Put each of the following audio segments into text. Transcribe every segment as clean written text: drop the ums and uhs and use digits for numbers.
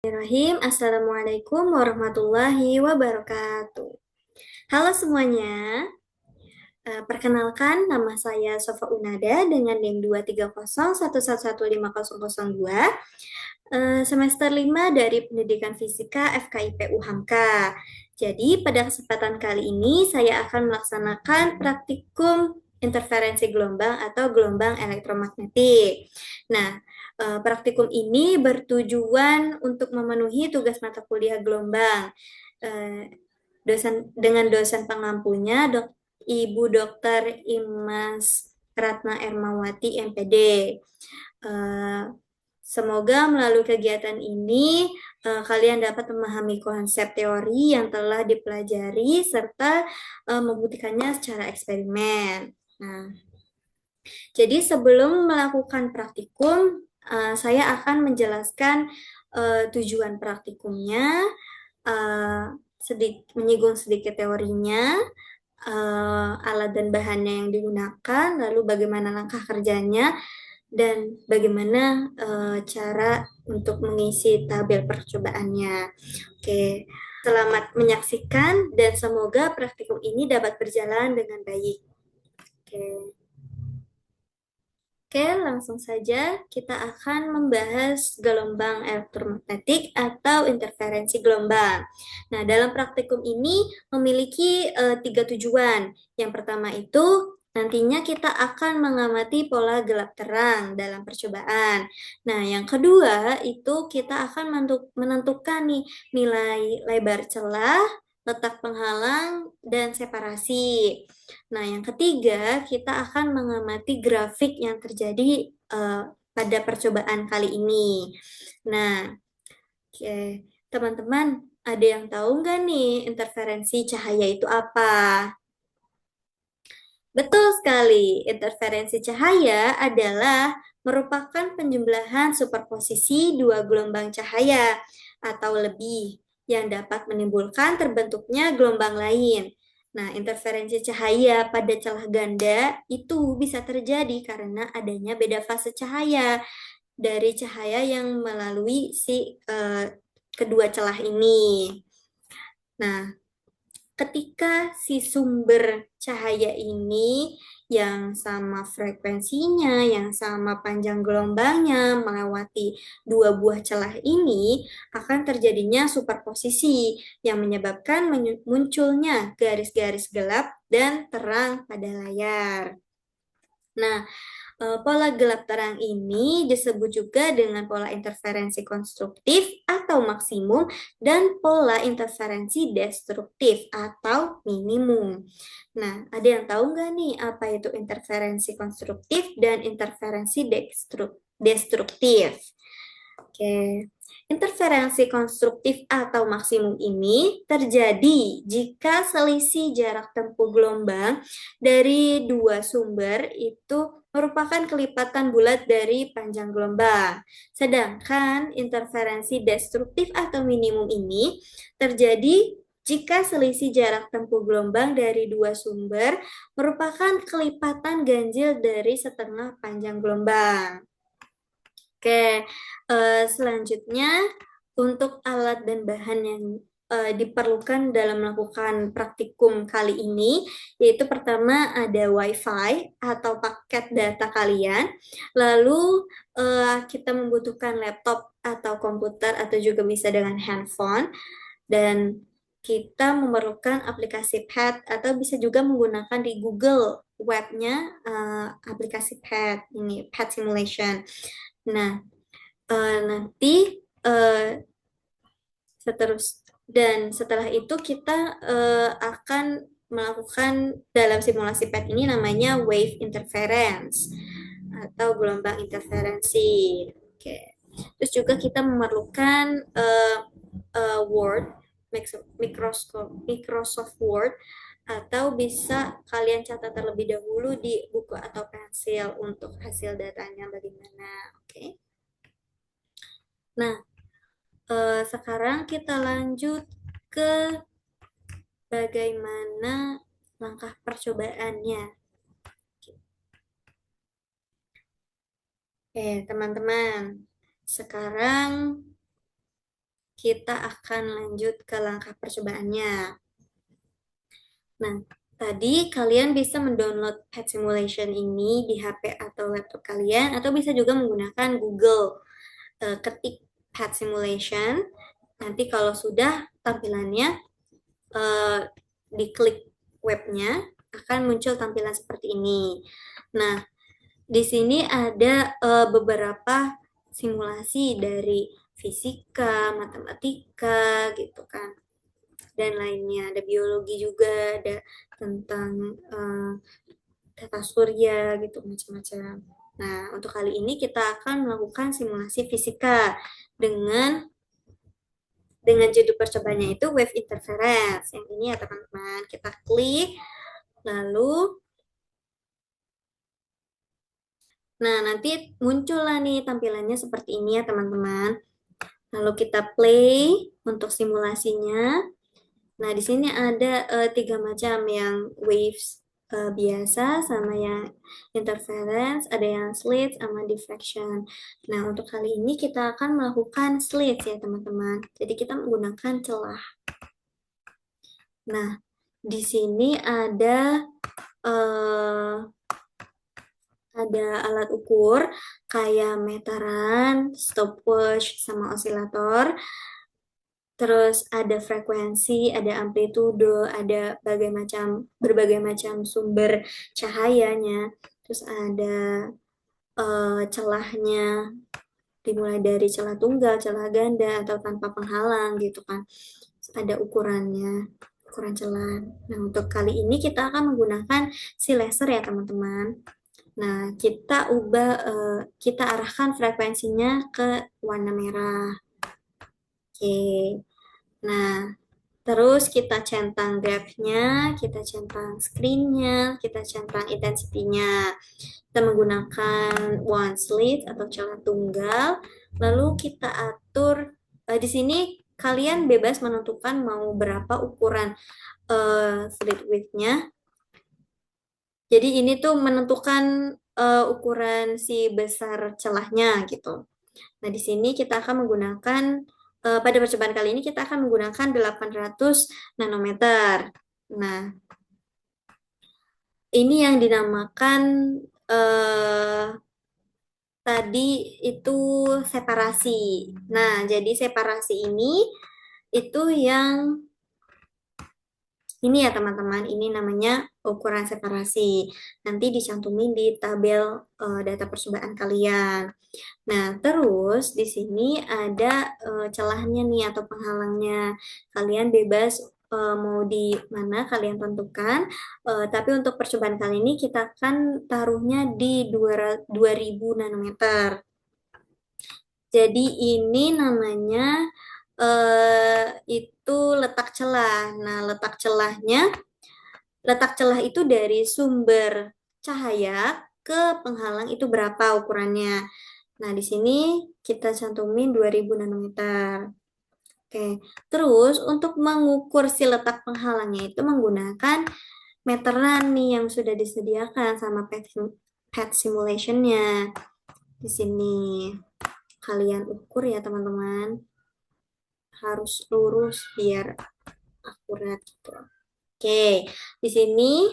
Bismillahirrahmanirrahim. Assalamualaikum warahmatullahi wabarakatuh. Halo semuanya. Perkenalkan, nama saya Sofa Unada dengan NIM 23011115002, semester 5 dari Pendidikan Fisika FKIP UHAMKA. Jadi, pada kesempatan kali ini saya akan melaksanakan praktikum interferensi gelombang atau gelombang elektromagnetik. Nah, praktikum ini bertujuan untuk memenuhi tugas mata kuliah gelombang. Dengan dosen pengampunya, Ibu Dr. Imas Ratna Ermawati, MPD. Semoga melalui kegiatan ini kalian dapat memahami konsep teori yang telah dipelajari serta membuktikannya secara eksperimen. Nah, jadi sebelum melakukan praktikum, saya akan menjelaskan tujuan praktikumnya, menyinggung sedikit teorinya, alat dan bahannya yang digunakan, lalu bagaimana langkah kerjanya, dan bagaimana cara untuk mengisi tabel percobaannya. Oke, selamat menyaksikan dan semoga praktikum ini dapat berjalan dengan baik. Oke. Oke, langsung saja kita akan membahas gelombang elektromagnetik atau interferensi gelombang. Nah, dalam praktikum ini memiliki tiga tujuan. Yang pertama itu nantinya kita akan mengamati pola gelap terang dalam percobaan. Nah, yang kedua itu kita akan menentukan nih nilai lebar celah, letak penghalang, dan separasi. Nah, yang ketiga, kita akan mengamati grafik yang terjadi pada percobaan kali ini. Nah, oke, teman-teman, ada yang tahu nggak nih interferensi cahaya itu apa? Betul sekali, interferensi cahaya adalah merupakan penjumlahan superposisi dua gelombang cahaya atau lebih yang dapat menimbulkan terbentuknya gelombang lain. Nah, interferensi cahaya pada celah ganda itu bisa terjadi karena adanya beda fase cahaya dari cahaya yang melalui kedua celah ini. Nah, ketika si sumber cahaya ini yang sama frekuensinya, yang sama panjang gelombangnya melewati dua buah celah ini, akan terjadinya superposisi yang menyebabkan munculnya garis-garis gelap dan terang pada layar. Nah, pola gelap terang ini disebut juga dengan pola interferensi konstruktif atau maksimum dan pola interferensi destruktif atau minimum. Nah, ada yang tahu nggak nih apa itu interferensi konstruktif dan interferensi destruktif? Oke, interferensi konstruktif atau maksimum ini terjadi jika selisih jarak tempuh gelombang dari dua sumber itu merupakan kelipatan bulat dari panjang gelombang. Sedangkan interferensi destruktif atau minimum ini terjadi jika selisih jarak tempuh gelombang dari dua sumber merupakan kelipatan ganjil dari setengah panjang gelombang. Oke, selanjutnya untuk alat dan bahan yang diperlukan dalam melakukan praktikum kali ini, yaitu pertama ada WiFi atau paket data kalian, lalu kita membutuhkan laptop atau komputer atau juga bisa dengan handphone, dan kita memerlukan aplikasi Pad atau bisa juga menggunakan di Google webnya aplikasi Pad ini Pad Simulation. Nah, nanti setelah itu kita akan melakukan dalam simulasi PET ini namanya wave interference atau gelombang interferensi. Oke. Terus juga kita memerlukan Word, Microsoft Word, atau bisa kalian catat terlebih dahulu di buku atau pensil untuk hasil datanya bagaimana. Oke. Nah, sekarang kita lanjut ke bagaimana langkah percobaannya. Oke, teman-teman. Sekarang kita akan lanjut ke langkah percobaannya. Nah, tadi kalian bisa mendownload Pet Simulation ini di HP atau laptop kalian, atau bisa juga menggunakan Google. Ketik Pet Simulation, nanti kalau sudah tampilannya, eh, diklik webnya, akan muncul tampilan seperti ini. Nah, di sini ada beberapa simulasi dari fisika, matematika, gitu kan, dan lainnya. Ada biologi juga, ada tentang tata surya, gitu, macam-macam. Nah, untuk kali ini kita akan melakukan simulasi fisika dengan judul percobaannya itu wave interference. Yang ini ya teman-teman, kita klik, lalu nah nanti muncullah nih tampilannya seperti ini ya teman-teman. Lalu kita play untuk simulasinya. Nah, di sini ada tiga macam, yang waves biasa, sama yang interference, ada yang slit, sama diffraction. Nah, untuk kali ini kita akan melakukan slit ya teman-teman. Jadi kita menggunakan celah. Nah, di sini eh, ada alat ukur kayak meteran, stopwatch, sama osilator. Terus ada frekuensi, ada amplitudo, ada berbagai macam sumber cahayanya. Terus ada celahnya, dimulai dari celah tunggal, celah ganda, atau tanpa penghalang gitu kan. Terus ada ukurannya, ukuran celah. Nah, untuk kali ini kita akan menggunakan si laser ya teman-teman. Nah, kita arahkan frekuensinya ke warna merah. Oke. Nah, terus kita centang grafnya, kita centang screen-nya, kita centang intensity-nya. Kita menggunakan one slit atau celah tunggal. Lalu kita atur, di sini kalian bebas menentukan mau berapa ukuran slit width-nya. Jadi ini tuh menentukan ukuran si besar celahnya gitu. Nah, di sini kita akan menggunakan, pada percobaan kali ini kita akan menggunakan 800 nanometer. Nah, ini yang dinamakan eh, tadi itu separasi. Nah, jadi separasi ini itu yang ini ya teman-teman, ini namanya ukuran separasi. Nanti dicantumin di tabel data percobaan kalian. Nah, terus di sini ada celahnya nih atau penghalangnya. Kalian bebas mau di mana kalian tentukan. Tapi untuk percobaan kali ini kita akan taruhnya di 2000 nanometer. Jadi ini namanya itu letak celah. Nah, letak celah itu dari sumber cahaya ke penghalang itu berapa ukurannya. Nah, di sini kita cantumin 2000 nanometer. Oke, terus untuk mengukur si letak penghalangnya itu menggunakan meteran nih yang sudah disediakan sama PET simulation-nya. Di sini kalian ukur ya teman-teman. Harus lurus biar akurat gitu. Oke, di sini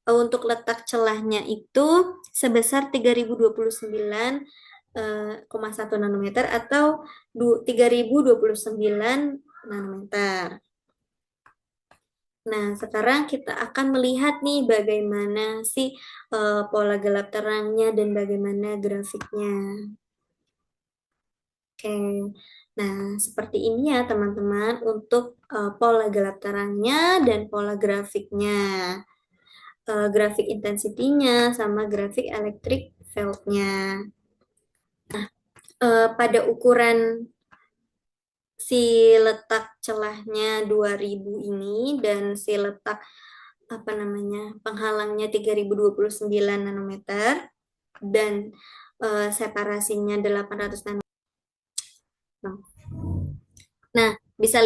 untuk letak celahnya itu sebesar 3029,1 nanometer atau 3029 nanometer. Nah, sekarang kita akan melihat nih bagaimana sih pola gelap terangnya dan bagaimana grafiknya. Oke, nah seperti ini ya teman-teman untuk pola gelap terangnya dan pola grafiknya. Grafik intensity-nya sama grafik electric field-nya. Pada ukuran si letak celahnya 2000 ini dan si letak penghalangnya 3029 nanometer dan separasinya 800 nanometer. Nah, bisa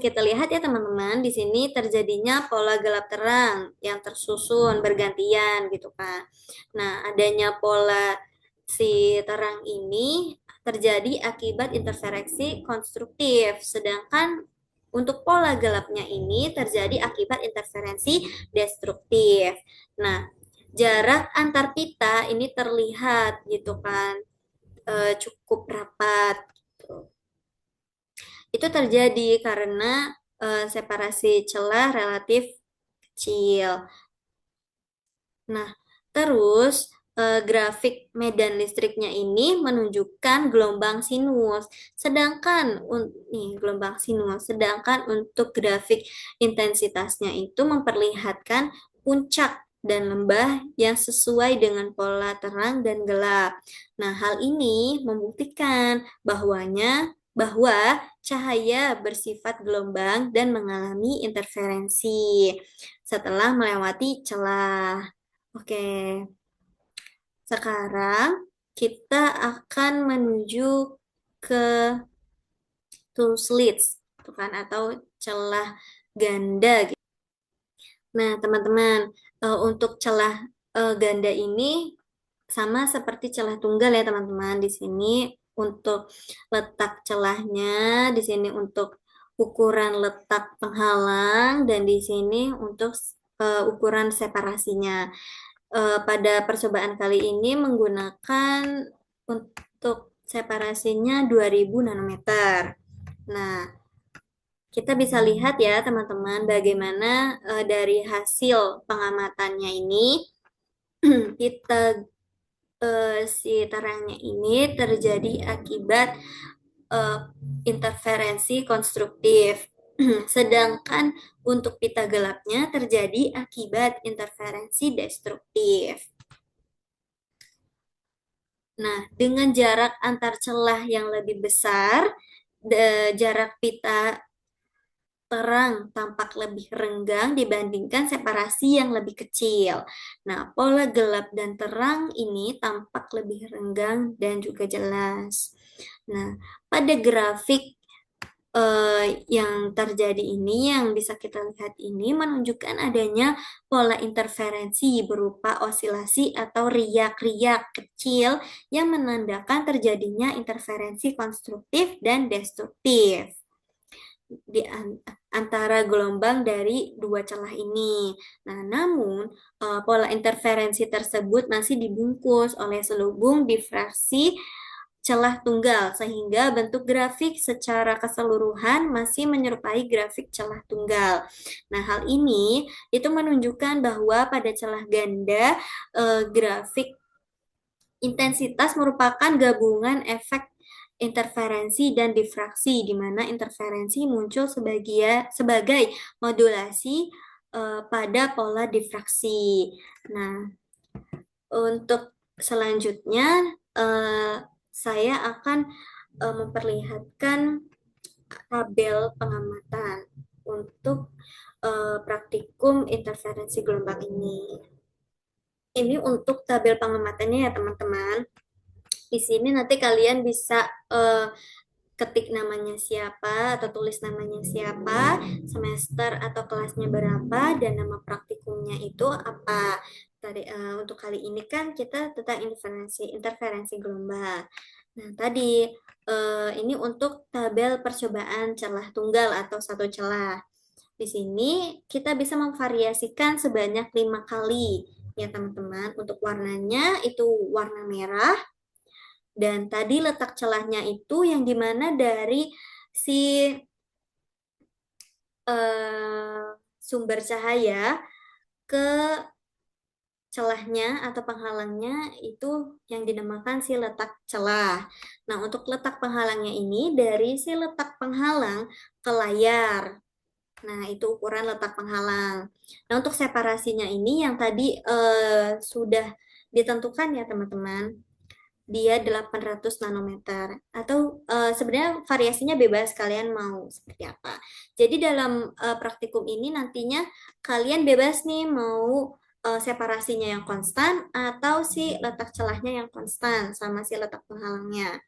kita lihat ya teman-teman, di sini terjadinya pola gelap terang yang tersusun bergantian gitu kan. Nah, adanya pola si terang ini terjadi akibat interferensi konstruktif. Sedangkan untuk pola gelapnya ini terjadi akibat interferensi destruktif. Nah, jarak antar pita ini terlihat gitu kan, cukup rapat gitu. Itu terjadi karena separasi celah relatif kecil. Nah, terus grafik medan listriknya ini menunjukkan gelombang sinus. Sedangkan untuk grafik intensitasnya itu memperlihatkan puncak dan lembah yang sesuai dengan pola terang dan gelap. Nah, hal ini membuktikan bahwa cahaya bersifat gelombang dan mengalami interferensi setelah melewati celah. Oke, sekarang kita akan menuju ke tool slits, kan, atau celah ganda. Nah, teman-teman, untuk celah ganda ini sama seperti celah tunggal ya, teman-teman. Di sini untuk letak celahnya, di sini untuk ukuran letak penghalang, dan di sini untuk ukuran separasinya. Pada percobaan kali ini menggunakan untuk separasinya 2000 nanometer. Nah, kita bisa lihat ya teman-teman bagaimana dari hasil pengamatannya ini kita si terangnya ini terjadi akibat uh, interferensi konstruktif. Sedangkan untuk pita gelapnya terjadi akibat interferensi destruktif. Nah, dengan jarak antar celah yang lebih besar, jarak pita terang tampak lebih renggang dibandingkan separasi yang lebih kecil. Nah, pola gelap dan terang ini tampak lebih renggang dan juga jelas. Nah, pada grafik yang terjadi ini, yang bisa kita lihat ini menunjukkan adanya pola interferensi berupa osilasi atau riak-riak kecil yang menandakan terjadinya interferensi konstruktif dan destruktif di antara gelombang dari dua celah ini. Nah, namun pola interferensi tersebut masih dibungkus oleh selubung difraksi celah tunggal, sehingga bentuk grafik secara keseluruhan masih menyerupai grafik celah tunggal. Nah, hal ini itu menunjukkan bahwa pada celah ganda, grafik intensitas merupakan gabungan efek interferensi dan difraksi, di mana interferensi muncul sebagai modulasi pada pola difraksi. Nah, untuk selanjutnya saya akan memperlihatkan tabel pengamatan untuk praktikum interferensi gelombang ini. Ini untuk tabel pengamatannya ya teman-teman. Di sini nanti kalian bisa ketik namanya siapa atau tulis namanya siapa, semester atau kelasnya berapa, dan nama praktikumnya itu apa. Tadi untuk kali ini kan kita tentang interferensi gelombang. Nah, tadi ini untuk tabel percobaan celah tunggal atau satu celah. Di sini kita bisa memvariasikan sebanyak 5 kali ya teman-teman. Untuk warnanya itu warna merah, dan tadi letak celahnya itu yang dimana dari si sumber cahaya ke celahnya atau penghalangnya itu yang dinamakan si letak celah. Nah, untuk letak penghalangnya ini dari si letak penghalang ke layar. Nah, itu ukuran letak penghalang. Nah, untuk separasinya ini yang tadi sudah ditentukan ya teman-teman. Dia 800 nanometer atau sebenarnya variasinya bebas, kalian mau seperti apa. Jadi dalam praktikum ini nantinya kalian bebas nih mau separasinya yang konstan atau si letak celahnya yang konstan sama si letak penghalangnya.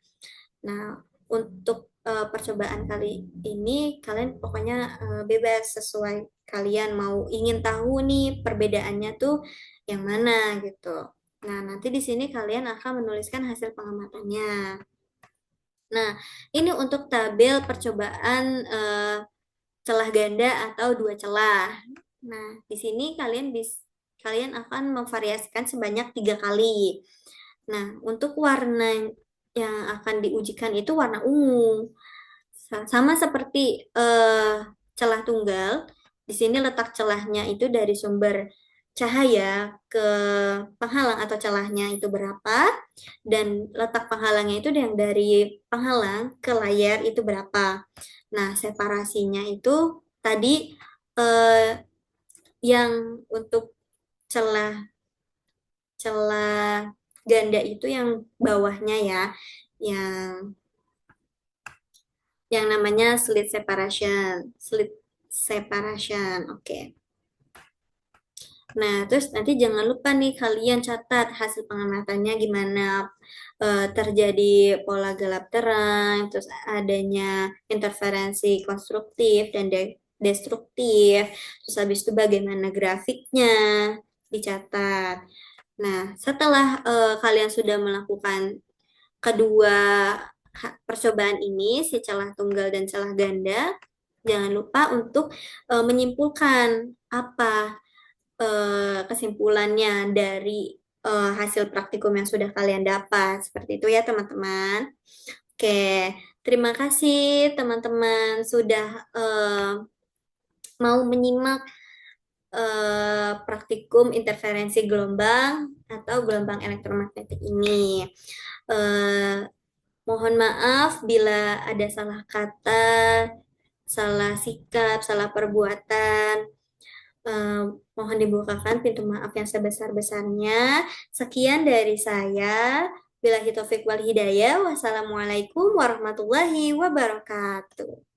Nah, untuk percobaan kali ini kalian pokoknya bebas sesuai kalian mau ingin tahu nih perbedaannya tuh yang mana gitu. Nah, nanti di sini kalian akan menuliskan hasil pengamatannya. Nah, ini untuk tabel percobaan celah ganda atau dua celah. Nah, di sini kalian akan memvariasikan sebanyak 3 kali. Nah, untuk warna yang akan diujikan itu warna ungu. Sama seperti celah tunggal, di sini letak celahnya itu dari sumber cahaya ke penghalang atau celahnya itu berapa, dan letak penghalangnya itu yang dari penghalang ke layar itu berapa. Nah, separasinya itu tadi eh, yang untuk celah celah ganda itu yang bawahnya ya, yang namanya slit separation. Slit separation. Oke. Nah, terus nanti jangan lupa nih kalian catat hasil pengamatannya gimana. Terjadi pola gelap terang, terus adanya interferensi konstruktif dan destruktif. Terus habis itu bagaimana grafiknya dicatat. Nah, setelah kalian sudah melakukan kedua percobaan ini, si celah tunggal dan celah ganda, jangan lupa untuk menyimpulkan apa kesimpulannya dari hasil praktikum yang sudah kalian dapat. Seperti itu ya, teman-teman. Oke, terima kasih teman-teman sudah mau menyimak praktikum interferensi gelombang atau gelombang elektromagnetik ini. Eh, Mohon maaf bila ada salah kata, salah sikap, salah perbuatan. Eh, Mohon dibukakan pintu maaf yang sebesar-besarnya. Sekian dari saya. Billahi taufik wal hidayah. Wassalamualaikum warahmatullahi wabarakatuh.